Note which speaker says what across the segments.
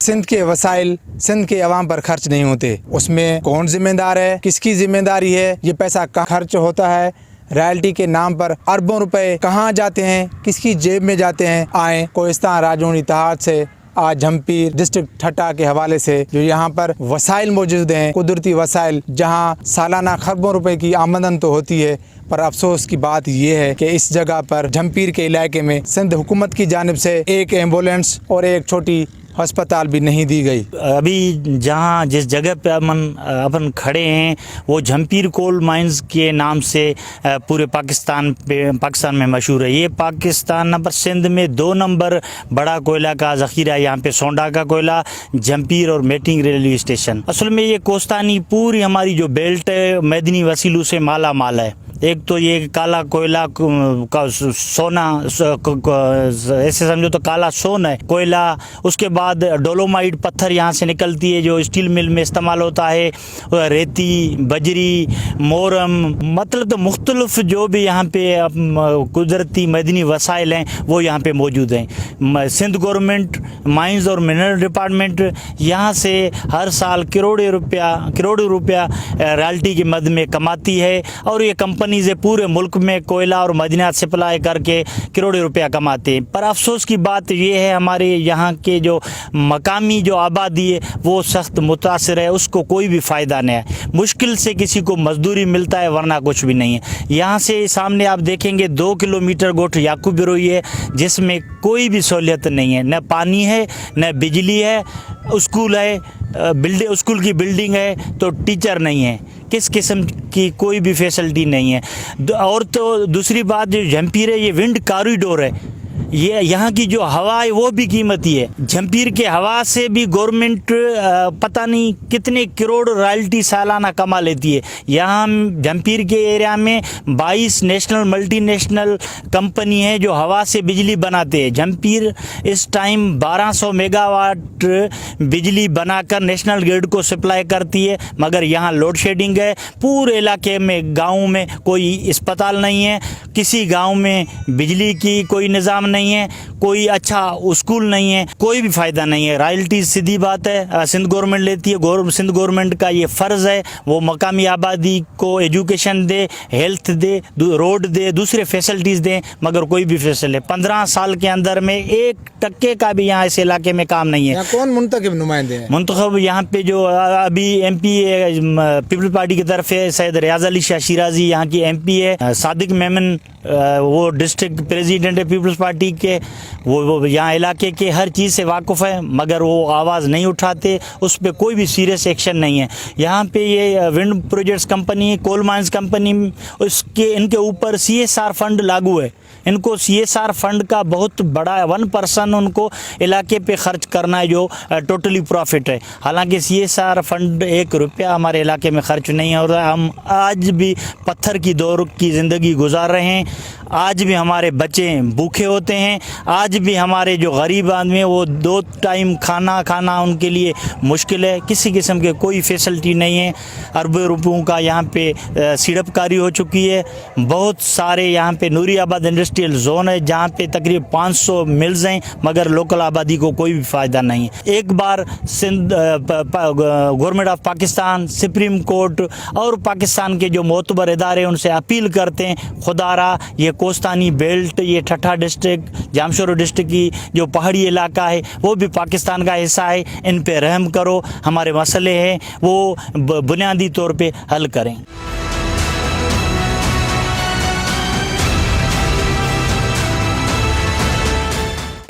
Speaker 1: सिंध के वसाइल सिंध के अवाम पर खर्च नहीं होते, उसमें कौन जिम्मेदार है, किसकी जिम्मेदारी है, ये पैसा कहाँ खर्च होता है, रॉयल्टी के नाम पर अरबों रुपए कहाँ जाते हैं, किसकी जेब में जाते हैं। आए कोहिस्तान राजौरी इत्तेहाद से आज झमपीर डिस्ट्रिक्ट ठट्टा के हवाले से जो यहाँ पर वसाइल मौजूद हैं, कुदरती वसाइल, जहाँ सालाना खरबों रुपए की आमदन तो होती है, पर अफसोस की बात यह है कि इस जगह पर झमपीर के इलाके में सिंध हुकूमत की जानिब से एक एम्बुलेंस और एक छोटी अस्पताल भी नहीं दी गई।
Speaker 2: अभी जहाँ जिस जगह पे अपन खड़े हैं वो झमपीर कोल माइंस के नाम से पूरे पाकिस्तान में मशहूर है। ये पाकिस्तान नंबर सिंध में 2 नंबर बड़ा कोयला का ज़ख़ीरा है। यहाँ पे सोंडा का कोयला, झमपीर और मेटिंग रेलवे स्टेशन। असल में ये कोस्तानी पूरी हमारी जो बेल्ट है मैदनी वसीलों से माला माल है। एक तो ये काला कोयला का सोना, ऐसे समझो तो काला सोना है कोयला। उसके बाद डोलोमाइट पत्थर यहाँ से निकलती है जो स्टील मिल में इस्तेमाल होता है। रेती, बजरी, मोरम, मतलब तो मुख्तलिफ जो भी यहाँ पे कुदरती मदनी वसाइल हैं वो यहाँ पे मौजूद हैं। सिंध गवर्नमेंट माइंस और मिनरल डिपार्टमेंट यहाँ से हर साल करोड़ों रुपया रॉयल्टी के मद में कमाती है और ये कंपनी से पूरे मुल्क में कोयला और मदनियात सप्लाई करके करोड़ों रुपया कमाते हैं। पर अफसोस की बात यह है हमारे यहाँ के जो मकामी जो आबादी है वो सख्त मुतासिर है, उसको कोई भी फ़ायदा नहीं है। मुश्किल से किसी को मजदूरी मिलता है वरना कुछ भी नहीं है। यहाँ से सामने आप देखेंगे 2 किलोमीटर गोठ याकूब बिरोई है जिसमें कोई भी सहूलियत नहीं है, न पानी है न बिजली है। स्कूल है, स्कूल की बिल्डिंग है तो टीचर नहीं है, किस किस्म की कोई भी फैसिलिटी नहीं है। और तो दूसरी बात जो झमपीर है ये विंड कॉरिडोर है, ये यहाँ की जो हवा है वो भी कीमती है। झमपीर के हवा से भी गवर्नमेंट पता नहीं कितने करोड़ रॉयल्टी सालाना कमा लेती है। यहाँ झमपीर के एरिया में 22 नेशनल मल्टीनेशनल कंपनी है जो हवा से बिजली बनाते हैं। झमपीर इस टाइम 1200 मेगावाट बिजली बनाकर नेशनल ग्रिड को सप्लाई करती है, मगर यहाँ लोड शेडिंग है। पूरे इलाके में गाँव में कोई अस्पताल नहीं है, किसी गाँव में बिजली की कोई निज़ाम नहीं है, कोई अच्छा स्कूल नहीं है, कोई भी फ़ायदा नहीं है। रॉयल्टी सीधी बात है सिंध गवर्नमेंट लेती है। सिंध गवर्नमेंट का ये फ़र्ज़ है वो मकामी आबादी को एजुकेशन दे, हेल्थ दे, रोड दे, दूसरे फैसिलिटीज़ दें, मगर कोई भी फैसिलिटी 15 साल के अंदर में 1% का भी यहाँ इस इलाके में काम नहीं है।
Speaker 1: कौन मुंतखब नुमाइंदे हैं? मुंतखब
Speaker 2: यहाँ पे जो अभी MP पीपल पार्टी की तरफ है सैयद रियाज अली शाह शिराजी यहाँ की MP है। सादिक मेमन वो डिस्ट्रिक्ट प्रेसिडेंट है पीपल्स पार्टी के, वो यहाँ इलाके के हर चीज़ से वाकिफ़ है, मगर वो आवाज़ नहीं उठाते, उस पर कोई भी सीरियस एक्शन नहीं है। यहाँ पे ये wind projects company, coal mines company, उसके इनके ऊपर CSR फंड लागू है। इनको CSR फंड का बहुत बड़ा 1% उनको इलाके पे खर्च करना है जो टोटली प्रॉफिट है। हालांकि CSR फंड 1 रुपया हमारे इलाके में खर्च नहीं हो रहा है। हम आज भी पत्थर की दौर की ज़िंदगी गुजार रहे हैं, आज भी हमारे बच्चे भूखे होते हैं, आज भी हमारे जो गरीब आदमी हैं वो 2 टाइम खाना खाना उनके लिए मुश्किल है। किसी किस्म के कोई फैसिलिटी नहीं है। अरबों रुपयों का यहाँ पे सीड़पकारी हो चुकी है। बहुत सारे यहाँ पे नूरियाबाद इंडस्ट्रियल जोन है जहाँ पे तकरीब 500 मिल्स हैं, मगर लोकल आबादी को कोई भी फ़ायदा नहीं है। एक बार Sindh government of Pakistan, supreme court और पाकिस्तान के जो मोतबर इदारे उनसे अपील करते हैं, खुदारा ये कोस्तानी बेल्ट, ये ठट्टा डिस्ट्रिक्ट, जामशोरो डिस्ट्रिक्ट की जो पहाड़ी इलाका है वो भी पाकिस्तान का हिस्सा है, इन पे रहम करो, हमारे मसले हैं वो बुनियादी तौर पे हल करें।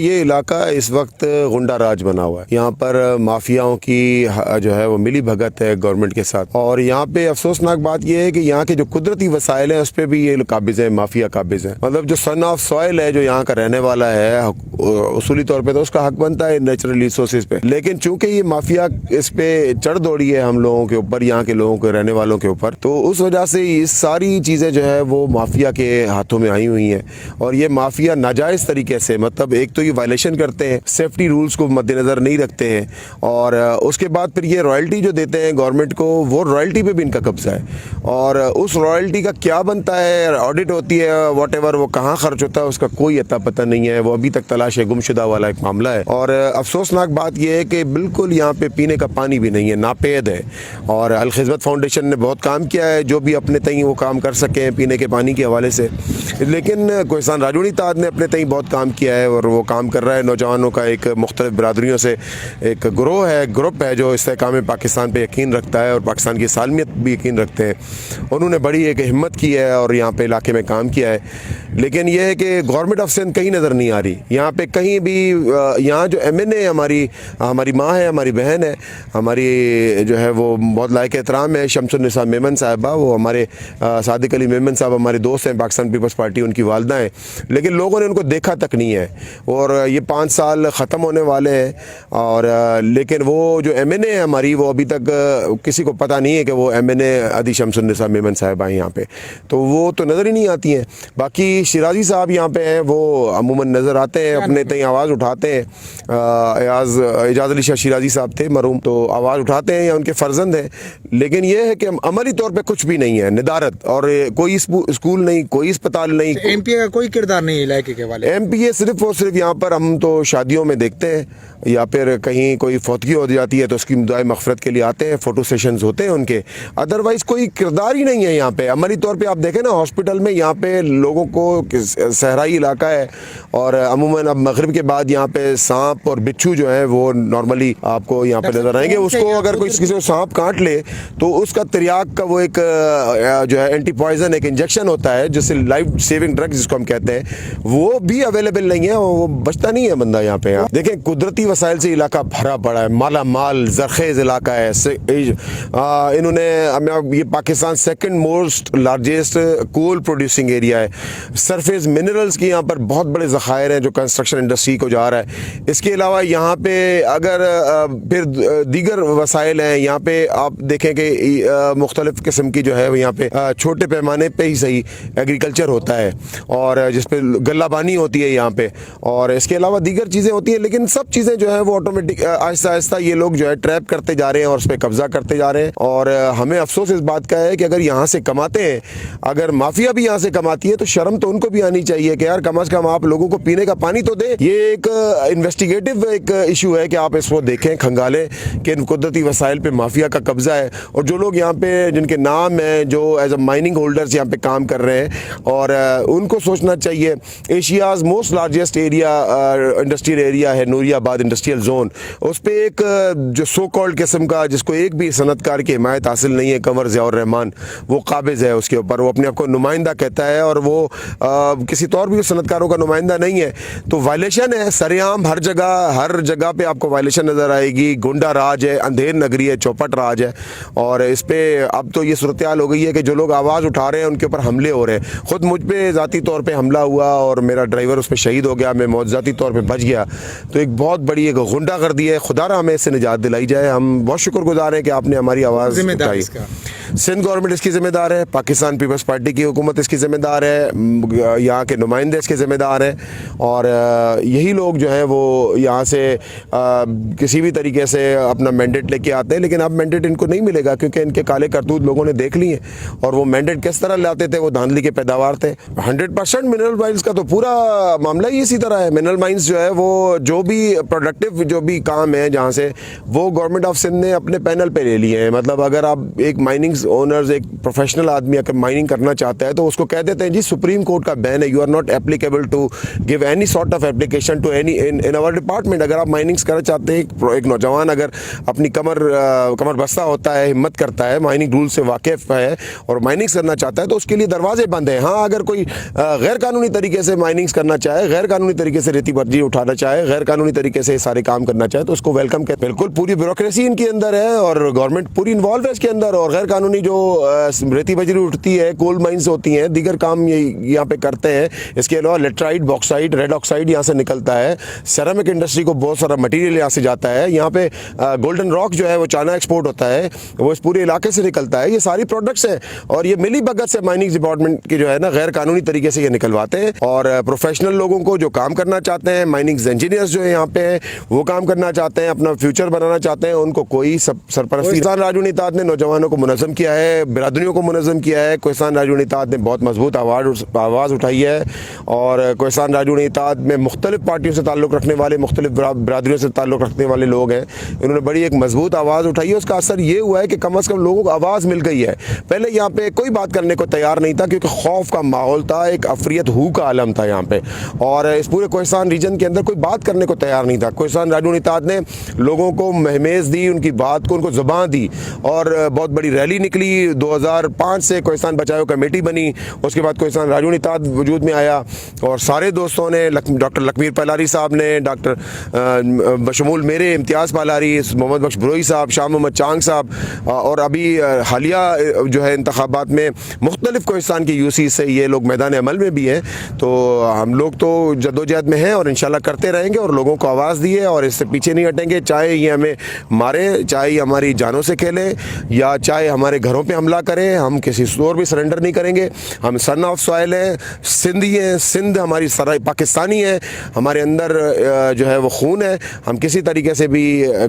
Speaker 3: ये इलाका इस वक्त गुंडा राज बना हुआ है। यहाँ पर माफियाओं की जो है वो मिली भगत है गवर्नमेंट के साथ। और यहाँ पे अफसोसनाक बात ये है कि यहाँ के जो कुदरती वसाइल हैं उस पर भी ये काबिज है, माफिया काबिज है। मतलब जो सन ऑफ सॉइल है जो यहाँ का रहने वाला है उसूली तौर पे तो उसका हक बनता है नेचुरल रिसोर्सेज पे, लेकिन चूंकि ये माफिया इस पे चढ़ दौड़ी है हम लोगों के ऊपर, यहाँ के लोगों के रहने वालों के ऊपर, तो उस वजह से ये सारी चीज़ें जो है वो माफिया के हाथों में आई हुई हैं। और ये माफिया नाजायज़ तरीके से, मतलब एक तो की वायलेशन करते हैं, सेफ्टी रूल्स को मद्देनज़र नहीं रखते हैं, और उसके बाद फिर ये रॉयल्टी जो देते हैं गवर्नमेंट को, वो रॉयल्टी पे भी इनका कब्जा है। और उस रॉयल्टी का क्या बनता है, ऑडिट होती है, वॉटेवर, वो कहाँ खर्च होता है उसका कोई अता पता नहीं है। वो अभी तक तलाश है, गुमशुदा वाला एक मामला है। और अफसोसनाक बात यह है कि बिल्कुल यहाँ पे पीने का पानी भी नहीं है, नापेद है। और अल खिदमत फाउंडेशन ने बहुत काम किया है, जो भी अपने तई वो काम कर सके हैं पीने के पानी के हवाले से, लेकिन कोहसान राजौरी ताद ने अपने तई बहुत काम किया है और वो काम कर रहा है। नौजवानों का एक मुख्तलिफ बरादरियों से एक ग्रुप है जो इस्तेहकाम पाकिस्तान पे यकीन रखता है और पाकिस्तान की सालमियत भी यकीन रखते हैं। उन्होंने बड़ी एक हिम्मत की है और यहाँ पे इलाके में काम किया है। लेकिन यह है कि गवर्नमेंट ऑफ सिंध कहीं नज़र नहीं आ रही यहाँ पे कहीं भी। यहाँ जो MNA हमारी माँ है, हमारी बहन है, हमारी जो है वो बहुत लायक एहतराम है, शमसुन्निसा मेमन साहिबा, वो हमारे सादिक अली मेमन साहब हमारे दोस्त हैं, पाकिस्तान पीपल्स पार्टी उनकी वालदा हैं, लेकिन लोगों ने उनको देखा तक नहीं है। और ये 5 साल ख़त्म होने वाले हैं और लेकिन वो जो MNA है हमारी, वो अभी तक किसी को पता नहीं है कि वो MNA अदी शमसुन्निसा मेमन साहिबा हैं यहाँ पे, तो वो तो नज़र ही नहीं आती हैं। बाकी शिराजी साहब यहाँ पे हैं, वो अमूमन नज़र आते हैं, अपने तई आवाज़ उठाते हैं। एजाज अली शाह शिराजी साहब थे मरूम, तो आवाज़ उठाते हैं या उनके फर्जंद हैं, लेकिन ये है कि अमली तौर पे कुछ भी नहीं है, निदारत, और कोई स्कूल नहीं, कोई अस्पताल नहीं।
Speaker 1: MPA का कोई किरदार नहीं है इलाके के वाले।
Speaker 3: MPA सिर्फ और सिर्फ यहाँ पर हम तो शादियों में देखते हैं या फिर कहीं कोई फौतगी हो जाती है तो उसकी दुआए मग़फ़िरत के लिए आते हैं, फ़ोटो सेशंस होते हैं उनके, अदरवाइज़ कोई किरदार ही नहीं है यहाँ पे। अमली तौर पे आप देखें ना हॉस्पिटल में, यहाँ पे लोगों को सहराई इलाका है और अमूमन अब मगरिब के बाद यहाँ पे सांप और बिच्छू जो है वो नॉर्मली आपको यहाँ पे नज़र आएंगे। उसको अगर कोई किसी को सांप काट ले तो उसका तिर्याक का वो एक जो है एंटी पॉइजन एक इंजेक्शन होता है जिससे लाइफ सेविंग ड्रग जिसको हम कहते हैं, वो भी अवेलेबल नहीं है, वो बचता नहीं है बंदा यहाँ पे। देखें कुदरती वसाइल से इलाका भरा पड़ा है, माला माल ज़रखेज़ इलाका है। इन्होंने ये Pakistan second most largest coal producing area है। सरफेस मिनरल्स की यहाँ पर बहुत बड़े ज़खायर हैं जो कंस्ट्रक्शन इंडस्ट्री को जा रहा है। इसके अलावा यहाँ पे अगर फिर दीगर वसाइल हैं, यहाँ पे आप देखें कि मुख्तलिफ़ किस्म की जो है यहाँ पे छोटे पैमाने पे ही सही एग्रीकल्चर होता है और जिस पे गल्लाबानी होती है यहाँ पे, और इसके अलावा दीगर चीज़ें होती हैं, लेकिन सब चीज़ें जो है वो ऑटोमेटिक आहिस्ता आहिस्ता ये लोग जो है ट्रैप करते जा रहे हैं और उस पर कब्जा करते जा रहे हैं। और हमें अफसोस इस बात का है कि अगर यहाँ से कमाते हैं, अगर माफिया भी यहाँ से कमाती है तो शर्म तो उनको भी आनी चाहिए कि यार कम अज़ कम आप लोगों को पीने का पानी तो दे। ये एक इन्वेस्टिगेटिव एक इशू है कि आप इसको देखें, खंगालें कि इन कुदरती वसाइल पे माफिया का कब्जा है और जो लोग यहाँ पे जिनके नाम हैं जो एज अ माइनिंग होल्डर्स यहाँ पे काम कर रहे हैं, और उनको सोचना चाहिए। Asia's most largest area industrial area है नूरियाबाद इंडस्ट्रियल जोन, उस पर एक जो सो कॉल्ड किस्म का जिसको एक भी सनतकार की हिमायत हासिल नहीं है, कंवर ज़ियाउर रहमान, वो काबिज़ है उसके ऊपर, वो अपने आप को नुमाइंदा कहता है और वो किसी तौर भी सनतकारों का नुमाइंदा नहीं है। तो वायलेशन है सरेआम, हर जगह पे आपको वायलेशन नज़र आएगी। गुंडा राज है, अंधेर नगरी है, चौपट राज है, और इस पर अब तो ये सूरत हाल हो गई है कि जो लोग आवाज़ उठा रहे हैं उनके ऊपर हमले हो रहे हैं। ख़ुद मुझ पर ज़ाती तौर पर हमला हुआ और मेरा ड्राइवर उस पर शहीद हो गया, मैं मौजूदाती तौर पर बच गया। तो एक बहुत बड़ी एक गुंडागर्दी है, खुदारा हमें इससे निजात दिलाई जाए। हम बहुत शुक्रगुजार हैं कि आपने हमारी आवाज़ उठाई। सिंध गवर्नमेंट इसकी ज़िम्मेदार है, पाकिस्तान पीपल्स पार्टी की हुकूमत इसकी ज़िम्मेदार है, यहाँ के नुमाइंदे इसके ज़िम्मेदार हैं, और यही लोग जो हैं वो यहाँ से किसी भी तरीके से अपना मैंडेट लेके आते हैं, लेकिन अब मैंडेट इनको नहीं मिलेगा क्योंकि इनके काले करतूत लोगों ने देख लिए। और वो मैंडेट किस तरह लाते थे, वो धांधली के पैदावार थे। 100% मिनरल माइंस का तो पूरा मामला ही इसी तरह है। मिनरल माइंस जो है वो जो भी प्रोडक्टिव जो भी काम है जहाँ से, वो गवर्नमेंट ऑफ सिंध ने अपने पैनल पे ले लिए हैं। मतलब अगर आप एक माइनिंग ओनर्स, एक प्रोफेशनल आदमी अगर माइनिंग करना चाहता है तो उसको कह देते हैं जी सुप्रीम कोर्ट का बैन है, you are not applicable to give any sort of application to any in our department. अगर आप माइनिंग्स करना चाहते हैं, एक नौजवान अगर अपनी कमर बस्ता होता है, हिम्मत करता है, माइनिंग रूल से वाकिफ है और माइनिंग्स करना चाहता है तो उसके लिए दरवाजे बंद हैं। हाँ, अगर कोई गैर कानूनी तरीके से माइनिंग्स करना चाहे, गैर कानूनी तरीके से रेती बर्जी उठाना चाहे, गैर कानूनी तरीके से सारे काम करना चाहे तो उसको वेलकम कर। बिल्कुल पूरी ब्यूरोक्रेसी इनके अंदर है और गवर्नमेंट पूरी इन्वॉल्व है इसके अंदर, और गैर कानूनी जो रेती बजरी उठती है, कोल माइंस होती हैं, दीगर काम ये यहाँ पे करते हैं। इसके अलावा लेटराइट, बॉक्साइट, रेड ऑक्साइड यहाँ से निकलता है। सेरामिक इंडस्ट्री को बहुत सारा मटेरियल यहाँ से जाता है। यहाँ पे गोल्डन रॉक जो है वो चाइना एक्सपोर्ट होता है, वो इस पूरे इलाके से निकलता है। ये सारी प्रोडक्ट्स हैं और ये मिली भगत से माइनिंग डिपार्टमेंट की जो है ना गैर कानूनी तरीके से ये निकलवाते हैं, और प्रोफेशनल लोगों को जो काम करना करना चाहते हैं, माइनिंग इंजीनियर्स जो है यहाँ पे हैं वो काम करना चाहते हैं, अपना फ्यूचर बनाना चाहते हैं, उनको कोई सरपरस्ती। कोहिस्तान राजून इत्तेहाद ने नौजवानों को मुनज़्ज़म किया है, बिरादरियों को मुनज़्ज़म किया है। कोहिस्तान राजून इत्तेहाद ने बहुत मजबूत आवाज़ उठाई है और कोहिस्तान राजून इत्तेहाद में मुख्तलिफ पार्टियों से ताल्लुक़ रखने वाले, मुख्तलिफ बिरादरियों से ताल्लुक़ रखने वाले लोग हैं। इन्होंने बड़ी एक मजबूत आवाज़ उठाई है। उसका असर ये हुआ है कि कम अज़ कम लोगों को आवाज़ मिल गई है। पहले यहाँ पे कोई बात करने को तैयार नहीं था क्योंकि खौफ का माहौल था, एक अफरियत हू का आलम था यहाँ पे, और इस पूरे कोहिस्तान रीजन के अंदर कोई बात करने को तैयार नहीं था। कोहिस्तान राजून इत्तेहाद ने लोगों को महमेज़ दी, उनकी बात को उनको ज़ुबान दी और बहुत बड़ी रैली निकली। 2005 से कोहिस्तान बचाओ कमेटी बनी, उसके बाद कोहिस्तान राजून इत्तेहाद वजूद में आया और सारे दोस्तों ने, डॉक्टर लखमीर पलारी साहब ने, डॉक्टर बशमूल मेरे इम्तियाज़ पालारी, मोहम्मद बख्श बरोई साहब, शाह मोहम्मद चांग साहब, और अभी हालिया जो है इंतखाबात में मुख्तलिफ कोहिस्तान की यूसी से ये लोग मैदान अमल में भी हैं। तो हम लोग तो जद्दोजहद में हैं और इंशाल्लाह करते रहेंगे और लोगों को आवाज़ दी है और इससे पीछे नहीं हटेंगे, चाहे ये हमें मारे, चाहे ये हमारी जानों से खेलें या चाहे हमारे घरों पे हमला करें, हम किसी और भी सरेंडर नहीं करेंगे। हम सन ऑफ सॉइल हैं, सिंधी हैं, सिंध हमारी सराय पाकिस्तानी है, हमारे अंदर जो है वो खून है, हम किसी तरीके से भी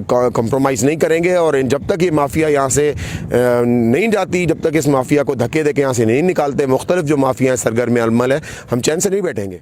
Speaker 3: कॉम्प्रोमाइज़ नहीं करेंगे। और जब तक ये माफिया यहाँ से नहीं जाती, जब तक इस माफिया को धक्के दे के यहाँ से नहीं निकालते, मुख्तलिफ जो माफिया सरगर्म अमल है, हम चैन से नहीं बैठेंगे।